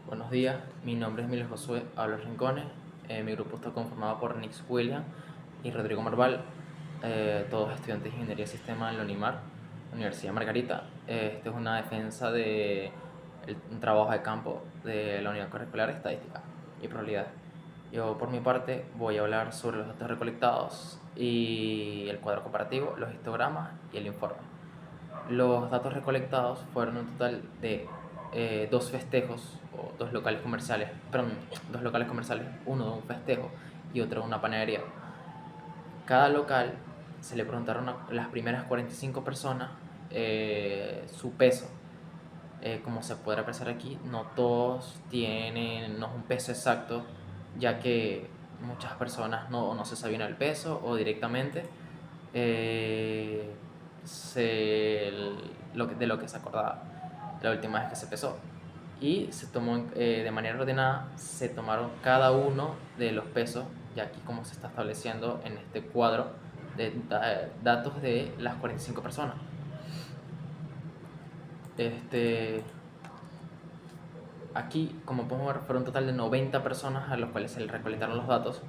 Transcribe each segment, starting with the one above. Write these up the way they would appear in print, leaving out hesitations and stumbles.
Buenos días, mi nombre es Emilio Josué Hablo Rincones. Mi grupo está conformado por Nix William y Rodrigo Marval, todos estudiantes de Ingeniería de Sistema en la UNIMAR, Universidad Margarita. Esta es una defensa de un trabajo de campo de la Unidad Curricular Estadística y Probabilidades. Yo, por mi parte, voy a hablar sobre los datos recolectados y el cuadro comparativo, los histogramas y el informe. Los datos recolectados fueron un total de dos festejos o dos locales comerciales, uno de un festejo y otro de una panadería. Cada local se le preguntaron a las primeras 45 personas su peso. Como se puede apreciar aquí, no todos tienen un peso exacto, ya que muchas personas no se sabían el peso o directamente eh, de lo que se acordaba la última vez que se pesó. Y se tomó de manera ordenada, se tomaron cada uno de los pesos, ya aquí como se está estableciendo en este cuadro de datos de las 45 personas. Aquí, como podemos ver, fueron un total de 90 personas a los cuales se les recolectaron los datos,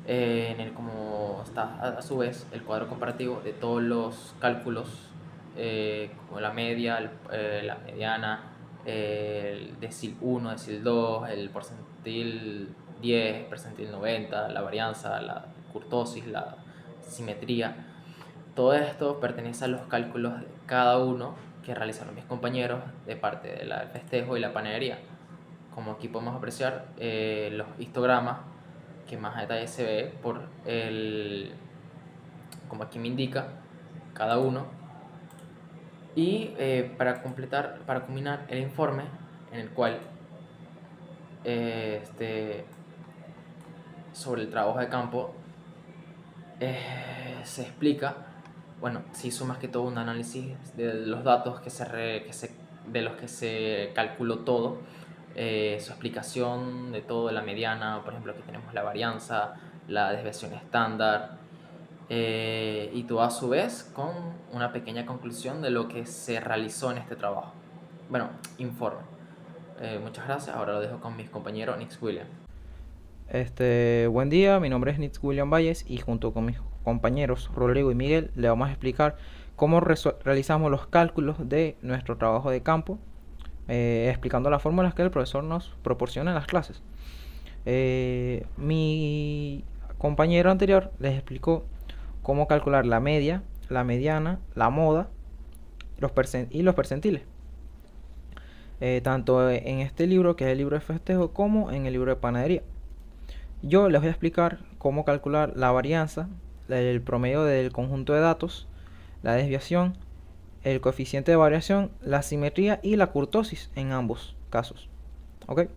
en el como está a su vez el cuadro comparativo de todos los cálculos, como la media, la mediana, el decil 1, decil 2, el percentil 10, percentil 90, la varianza, la curtosis, la simetría. Todo esto pertenece a los cálculos de cada uno que realizaron mis compañeros de parte del festejo y la panadería. Como aquí podemos apreciar, los histogramas, que más a detalle se ve como aquí me indica, cada uno. Y para culminar el informe, en el cual sobre el trabajo de campo se explica, bueno, se hizo más que todo un análisis de los datos de los que se calculó todo, su explicación de todo, la mediana, por ejemplo aquí tenemos la varianza, la desviación estándar, y todo a su vez con una pequeña conclusión de lo que se realizó en este trabajo. Bueno, informe. Muchas gracias, ahora lo dejo con mis compañeros Nix William. Buen día, mi nombre es Nitz William Valles y junto con mis compañeros Rodrigo y Miguel le vamos a explicar cómo realizamos los cálculos de nuestro trabajo de campo, explicando las fórmulas que el profesor nos proporciona en las clases. Mi compañero anterior les explicó cómo calcular la media, la mediana, la moda y los percentiles. Tanto en este libro, que es el libro de festejo, como en el libro de panadería. Yo les voy a explicar cómo calcular la varianza, el promedio del conjunto de datos, la desviación, el coeficiente de variación, la simetría y la kurtosis en ambos casos. ¿Ok?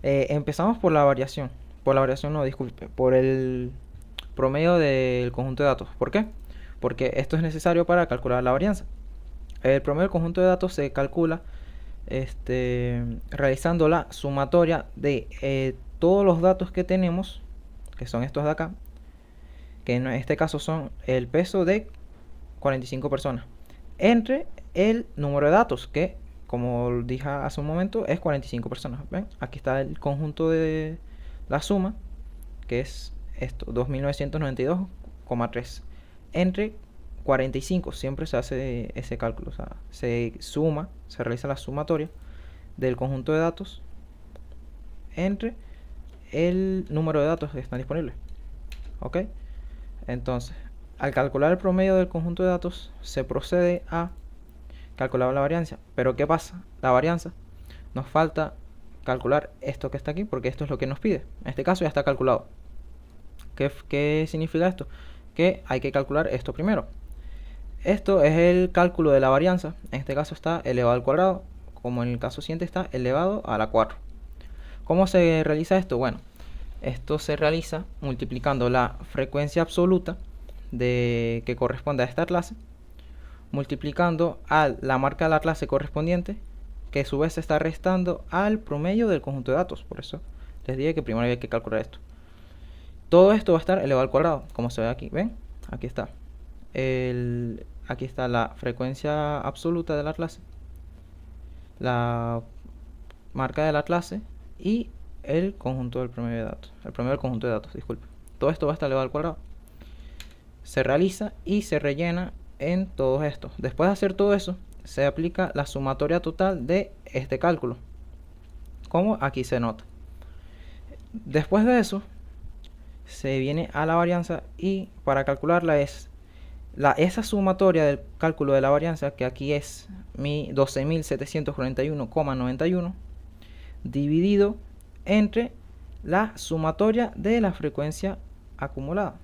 Empezamos por la variación. Por la variación, no, disculpe. Por el promedio del conjunto de datos. ¿Por qué? Porque esto es necesario para calcular la varianza. El promedio del conjunto de datos se calcula realizando la sumatoria de todos los datos que tenemos, que son estos de acá, que en este caso son el peso de 45 personas, entre el número de datos, que como dije hace un momento es 45 personas. ¿Ven? Aquí está el conjunto de la suma, que es esto, 2992,3, entre 45, siempre se hace ese cálculo, o sea, se realiza la sumatoria del conjunto de datos entre el número de datos que están disponibles. ¿Ok? Entonces, al calcular el promedio del conjunto de datos, se procede a calcular la varianza. Pero ¿qué pasa? La varianza, nos falta calcular esto que está aquí, porque esto es lo que nos pide. En este caso ya está calculado. ¿Qué significa esto? Que hay que calcular esto primero. Esto es el cálculo de la varianza. En este caso está elevado al cuadrado, como en el caso siguiente está elevado a la 4. ¿Cómo se realiza esto? Bueno, esto se realiza multiplicando la frecuencia absoluta que corresponde a esta clase, multiplicando a la marca de la clase correspondiente, que a su vez se está restando al promedio del conjunto de datos. Por eso les dije que primero hay que calcular esto. Todo esto va a estar elevado al cuadrado, como se ve aquí. ¿Ven? Aquí está. Aquí está la frecuencia absoluta de la clase, la marca de la clase y el conjunto del promedio de datos. El promedio del conjunto de datos, disculpe. Todo esto va a estar elevado al cuadrado. Se realiza y se rellena en todo esto. Después de hacer todo eso, se aplica la sumatoria total de este cálculo, como aquí se nota. Después de eso, se viene a la varianza y para calcularla es esa sumatoria del cálculo de la varianza, que aquí es mi 12.741,91, dividido entre la sumatoria de la frecuencia acumulada.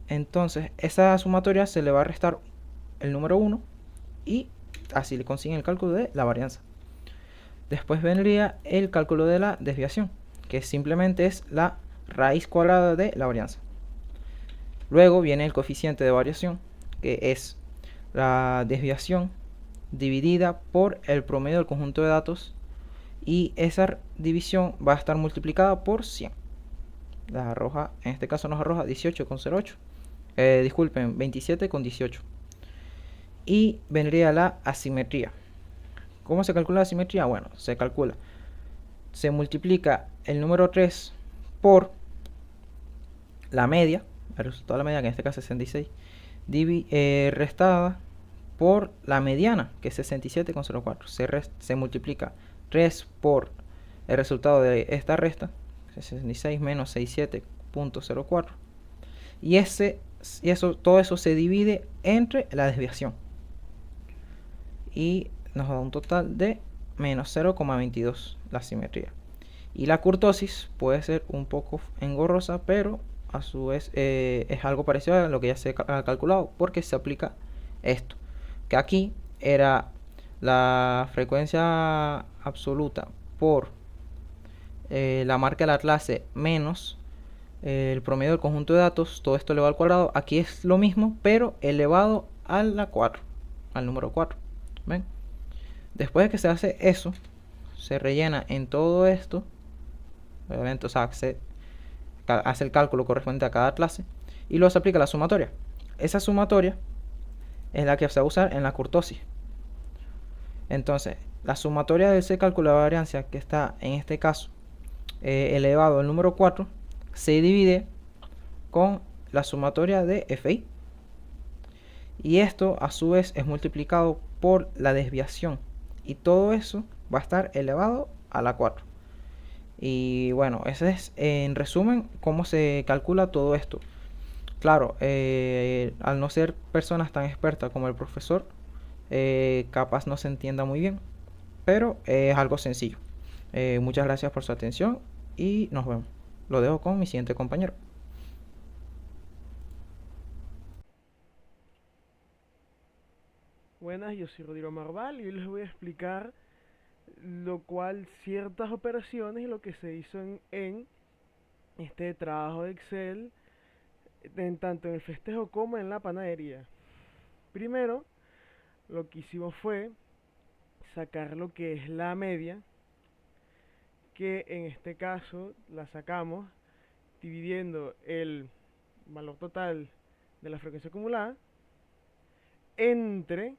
Entonces, esa sumatoria se le va a restar el número 1 y así le consiguen el cálculo de la varianza. Después vendría el cálculo de la desviación, que simplemente es la raíz cuadrada de la varianza. Luego viene el coeficiente de variación, que es la desviación dividida por el promedio del conjunto de datos, y esa división va a estar multiplicada por 100. La arroja, en este caso nos arroja 18,08. Disculpen, 27,18. Y vendría la asimetría. ¿Cómo se calcula la asimetría? Bueno, se multiplica el número 3 por la media, el resultado de la media, que en este caso es 66, restada por la mediana, que es 67,04. Se multiplica 3 por el resultado de esta resta, 66 menos 67,04. Y todo eso se divide entre la desviación. Y nos da un total de menos 0,22 la simetría. Y la kurtosis puede ser un poco engorrosa, pero a su vez es algo parecido a lo que ya se ha calculado, porque se aplica esto, que aquí era la frecuencia absoluta por la marca de la clase menos el promedio del conjunto de datos, todo esto elevado al cuadrado. Aquí es lo mismo, pero elevado a la 4, al número 4. ¿Ven? Después de que se hace eso, se rellena en todo esto, obviamente, o sea, se hace el cálculo correspondiente a cada clase y luego se aplica la sumatoria. Esa sumatoria es la que se va a usar en la kurtosis. Entonces, la sumatoria de ese cálculo de variancia, que está en este caso elevado al número 4, se divide con la sumatoria de FI. Y esto a su vez es multiplicado por la desviación. Y todo eso va a estar elevado a la 4. Y bueno, ese es en resumen cómo se calcula todo esto. Claro, al no ser personas tan expertas como el profesor, capaz no se entienda muy bien, pero es algo sencillo. Muchas gracias por su atención y nos vemos. Lo dejo con mi siguiente compañero. Buenas, yo soy Rodrigo Marval y hoy les voy a explicar lo cual ciertas operaciones y lo que se hizo en este trabajo de Excel, tanto en el festejo como en la panadería. Primero, lo que hicimos fue sacar lo que es la media, que en este caso la sacamos dividiendo el valor total de la frecuencia acumulada entre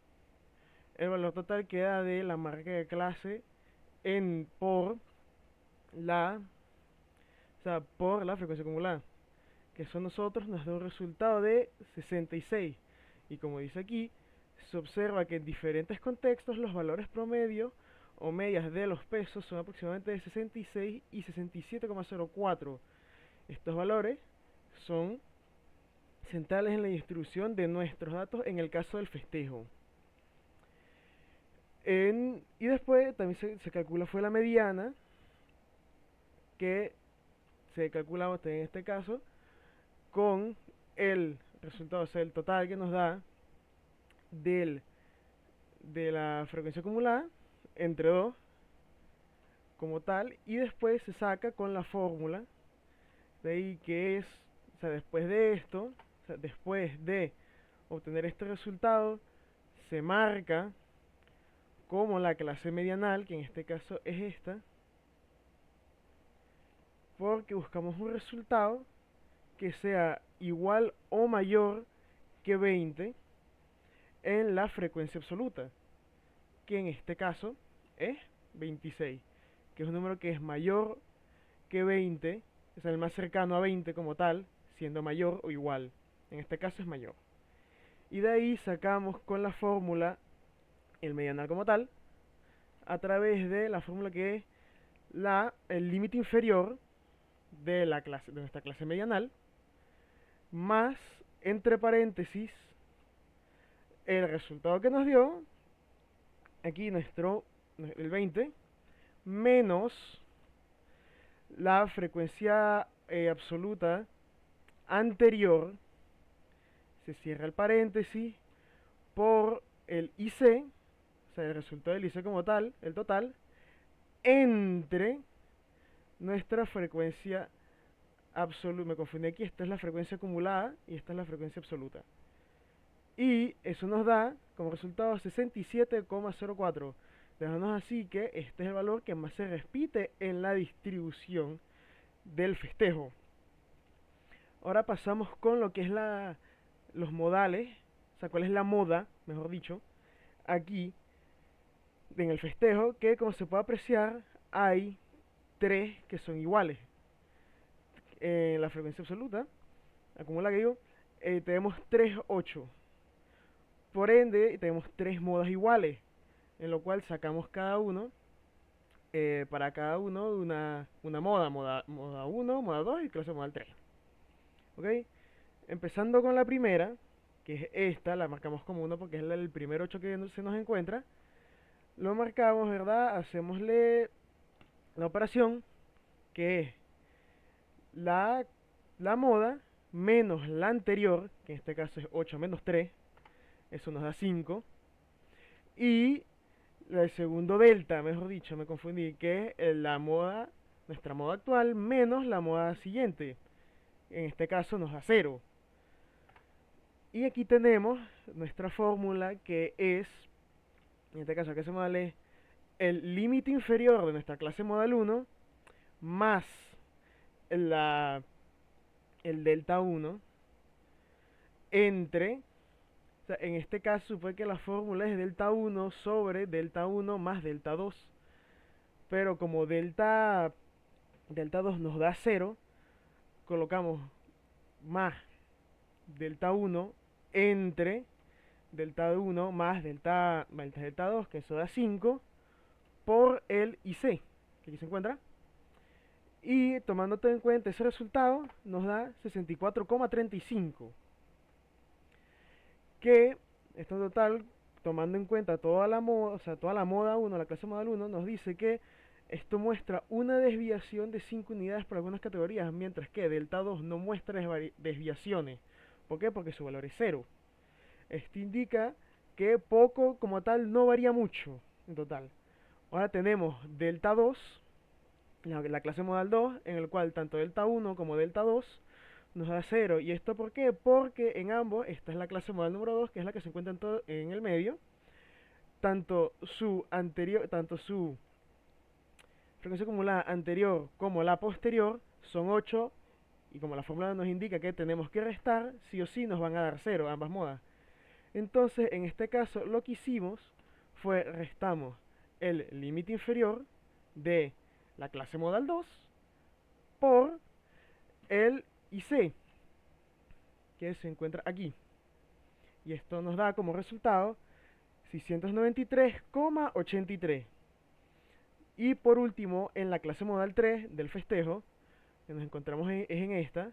el valor total que da de la marca de clase por la frecuencia acumulada, que eso a nosotros nos da un resultado de 66. Y como dice aquí, se observa que en diferentes contextos los valores promedio o medias de los pesos son aproximadamente de 66 y 67,04. Estos valores son centrales en la distribución de nuestros datos en el caso del festejo. Y después también se calcula fue la mediana, que se calcula en este caso con el resultado, o sea, el total que nos da de la frecuencia acumulada entre 2 como tal, y después se saca con la fórmula de ahí, que es, o sea, después de esto, o sea, después de obtener este resultado, se marca como la clase medianal, que en este caso es esta, porque buscamos un resultado que sea igual o mayor que 20 en la frecuencia absoluta, que en este caso es 26, que es un número que es mayor que 20, es el más cercano a 20 como tal, siendo mayor o igual. En este caso es mayor. Y de ahí sacamos con la fórmula el medianal como tal, a través de la fórmula que es el límite inferior de nuestra clase medianal, más, entre paréntesis, el resultado que nos dio, aquí el 20, menos la frecuencia absoluta anterior, se cierra el paréntesis, por el IC, o sea, el resultado del IC como tal, el total, entre nuestra frecuencia absoluta. Me confundí aquí, esta es la frecuencia acumulada y esta es la frecuencia absoluta. Y eso nos da como resultado 67,04. Dejándonos así que este es el valor que más se repite en la distribución del festejo. Ahora pasamos con lo que es los modales, o sea, cuál es la moda, mejor dicho, aquí en el festejo, que como se puede apreciar, hay 3 que son iguales. En la frecuencia absoluta, acumula que digo, tenemos 3, 8. Por ende, tenemos 3 modas iguales, en lo cual sacamos cada uno, para cada uno una moda 1, moda 2 y clase modal 3. ¿Ok? Empezando con la primera, que es esta, la marcamos como 1 porque es el primer 8 que se nos encuentra. Lo marcamos, ¿verdad? Hacemosle la operación, que es la moda menos la anterior, que en este caso es 8 menos 3, eso nos da 5. Y el segundo delta, mejor dicho, me confundí, que es nuestra moda actual menos la moda siguiente. En este caso nos da 0. Y aquí tenemos nuestra fórmula, que es, en este caso, clase modal es el límite inferior de nuestra clase modal 1 más el delta 1 entre, o sea, en este caso supone que la fórmula es delta 1 sobre delta 1 más delta 2, pero como delta 2 nos da 0, colocamos más delta 1 entre delta 1 más delta 2, que eso da 5, por el IC, que aquí se encuentra. Y tomando en cuenta ese resultado, nos da 64,35. Que esto en total, tomando en cuenta toda la moda, o sea, toda la moda 1, la clase modal 1, nos dice que esto muestra una desviación de 5 unidades por algunas categorías, mientras que delta 2 no muestra desviaciones. ¿Por qué? Porque su valor es 0. Esto indica que poco como tal no varía mucho en total. Ahora tenemos delta 2, la clase modal 2, en el cual tanto delta 1 como delta 2 nos da 0. ¿Y esto por qué? Porque en ambos, esta es la clase modal número 2, que es la que se encuentra en el medio. Tanto su frecuencia acumulada anterior como la posterior son 8, y como la fórmula nos indica que tenemos que restar, sí o sí nos van a dar 0 ambas modas. Entonces, en este caso, lo que hicimos fue restamos el límite inferior de la clase modal 2 por el IC, que se encuentra aquí. Y esto nos da como resultado 693,83. Y por último, en la clase modal 3 del festejo, que nos encontramos en esta,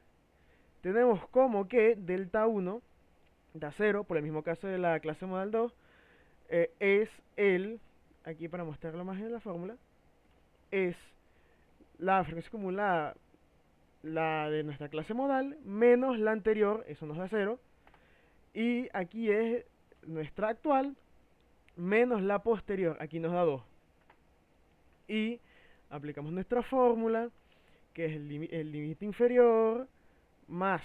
tenemos como que delta 1 da 0, por el mismo caso de la clase modal 2, es aquí para mostrarlo más en la fórmula, es la frecuencia acumulada, la de nuestra clase modal, menos la anterior, eso nos da 0, y aquí es nuestra actual, menos la posterior, aquí nos da 2. Y aplicamos nuestra fórmula, que es el límite inferior, más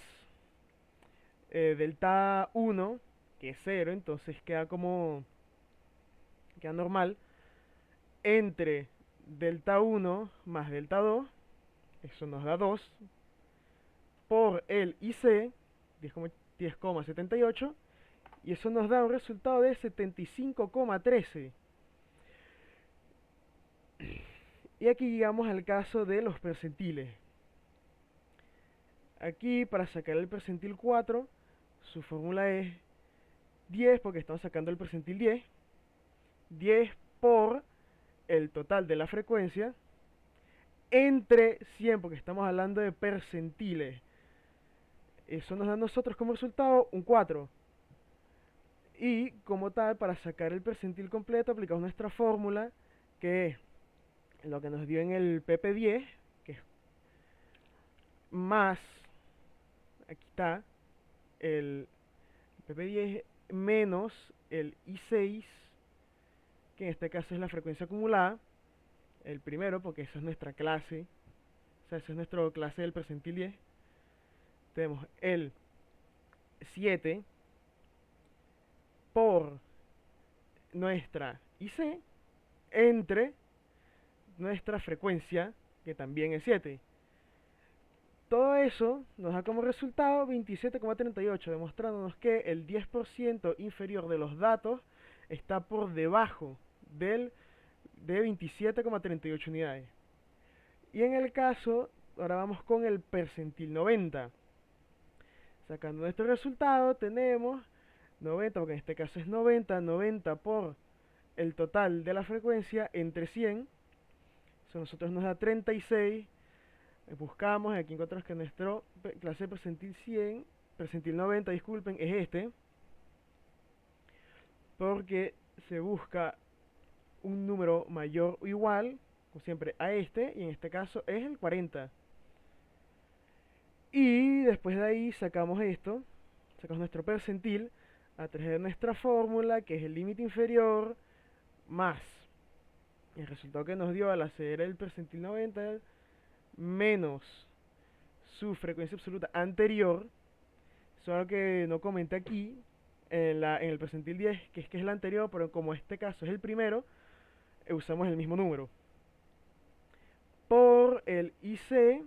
delta 1, que es 0, entonces queda normal, entre delta 1 más delta 2, eso nos da 2, por el IC, 10,78, y eso nos da un resultado de 75,13. Y aquí llegamos al caso de los percentiles. Aquí, para sacar el percentil 4, su fórmula es 10, porque estamos sacando el percentil 10. 10 por el total de la frecuencia entre 100, porque estamos hablando de percentiles. Eso nos da a nosotros como resultado un 4. Y como tal, para sacar el percentil completo, aplicamos nuestra fórmula, que es lo que nos dio en el PP10, que es más, aquí está, el PP10 menos el I6, que en este caso es la frecuencia acumulada, el primero, porque esa es nuestra clase, o sea, esa es nuestra clase del percentil 10. Tenemos el 7 por nuestra IC entre nuestra frecuencia, que también es 7. Todo eso nos da como resultado 27,38, demostrándonos que el 10% inferior de los datos está por debajo de 27,38 unidades. Y en el caso, ahora vamos con el percentil 90. Sacando nuestro resultado tenemos 90, porque en este caso es 90 por el total de la frecuencia entre 100. Eso a nosotros nos da 36. Buscamos, aquí encontramos que nuestro clase de percentil 100, percentil 90, disculpen, es este. Porque se busca un número mayor o igual, como siempre, a este, y en este caso es el 40. Y después de ahí sacamos esto, sacamos nuestro percentil a través de nuestra fórmula, que es el límite inferior más el resultado que nos dio al hacer el percentil 90 menos su frecuencia absoluta anterior. Solo que no comenté aquí en el percentil 10 que es la anterior, pero como este caso es el primero, usamos el mismo número por el IC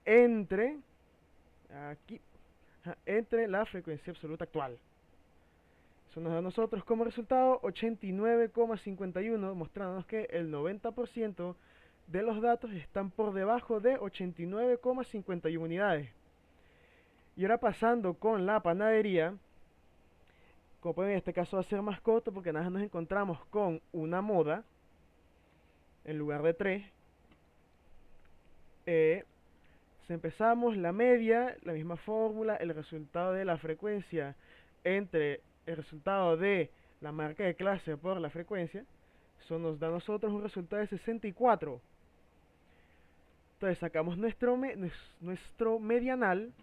entre aquí, entre la frecuencia absoluta actual. Eso nos da a nosotros como resultado 89,51, mostrándonos que el 90% de los datos están por debajo de 89,51 unidades. Y ahora pasando con la panadería, como pueden ver, en este caso va a ser más corto porque nada más nos encontramos con una moda en lugar de 3. Si empezamos la media, la misma fórmula, el resultado de la frecuencia entre el resultado de la marca de clase por la frecuencia, eso nos da a nosotros un resultado de 64. Entonces sacamos nuestro medianal,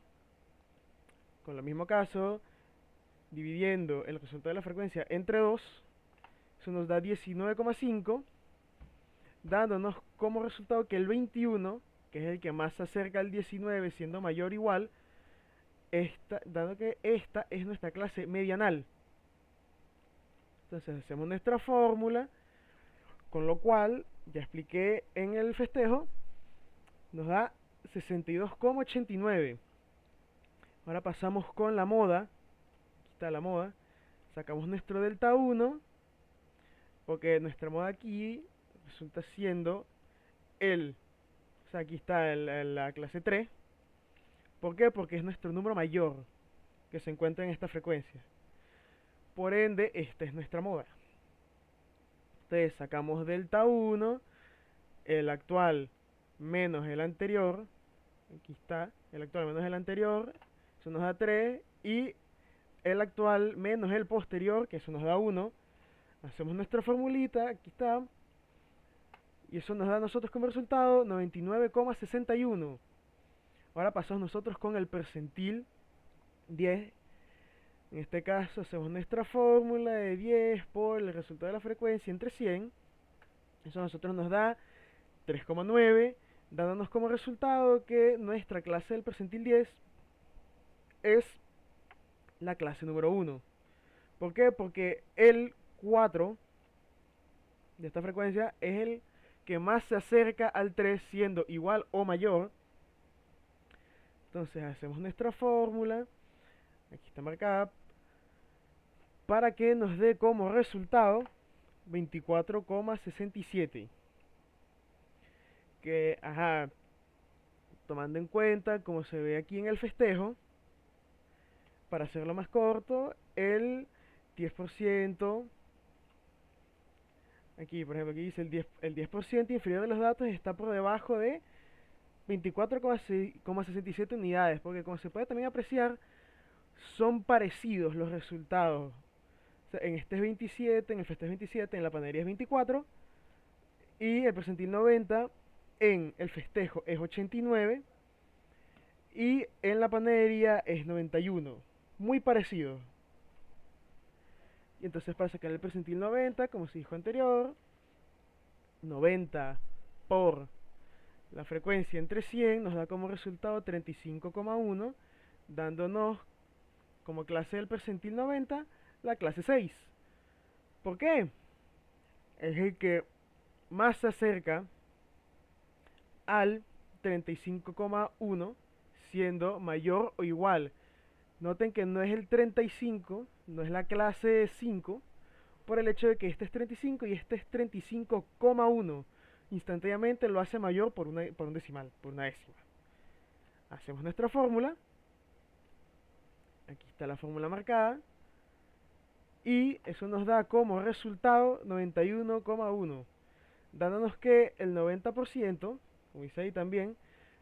con el mismo caso, dividiendo el resultado de la frecuencia entre 2, eso nos da 19,5, dándonos como resultado que el 21, que es el que más se acerca al 19, siendo mayor o igual, dado que esta es nuestra clase medianal. Entonces hacemos nuestra fórmula, con lo cual, ya expliqué en el festejo, nos da 62,89. Ahora pasamos con la moda. Aquí está la moda. Sacamos nuestro delta 1, porque nuestra moda aquí resulta siendo o sea, aquí está la clase 3. ¿Por qué? Porque es nuestro número mayor que se encuentra en esta frecuencia. Por ende, esta es nuestra moda. Entonces sacamos delta 1, el actual menos el anterior. Aquí está, el actual menos el anterior, eso nos da 3. Y el actual menos el posterior, que eso nos da 1. Hacemos nuestra formulita, aquí está. Y eso nos da a nosotros como resultado 99,61. Ahora pasamos nosotros con el percentil 10. En este caso hacemos nuestra fórmula de 10 por el resultado de la frecuencia entre 100. Eso a nosotros nos da 3,9, dándonos como resultado que nuestra clase del percentil 10 es la clase número 1. ¿Por qué? Porque el 4 de esta frecuencia es el que más se acerca al 3, siendo igual o mayor. Entonces hacemos nuestra fórmula, aquí está marcada, para que nos dé como resultado 24,67. que, ajá, tomando en cuenta, como se ve aquí en el festejo, para hacerlo más corto, el 10%, aquí por ejemplo, aquí dice el 10% inferior de los datos está por debajo de 24,67 unidades, porque como se puede también apreciar, son parecidos los resultados. O sea, en este es 27, en el festejo es 27, en la panadería es 24, y el percentil 90 en el festejo es 89 y en la panadería es 91. Muy parecido. Y entonces para sacar el percentil 90, como se dijo anterior, 90 por la frecuencia entre 100 nos da como resultado 35,1, dándonos como clase del percentil 90 la clase 6. ¿Por qué? Es el que más se acerca al 35,1, siendo mayor o igual. Noten que no es el 35, no es la clase 5, por el hecho de que este es 35 y este es 35,1. Instantáneamente lo hace mayor por un decimal, por una décima. Hacemos nuestra fórmula. Aquí está la fórmula marcada. Y eso nos da como resultado 91,1. Dándonos que el 90%, como dice ahí también,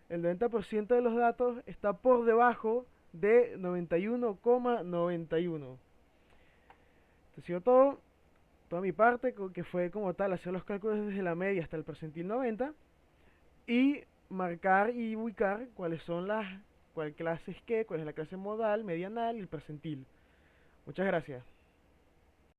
el 90% de los datos está por debajo de 91,91. Esto ha sido todo, toda mi parte, que fue como tal hacer los cálculos desde la media hasta el percentil 90 y marcar y ubicar cuáles son cuál clase es qué, cuál es la clase modal, medianal y el percentil. Muchas gracias.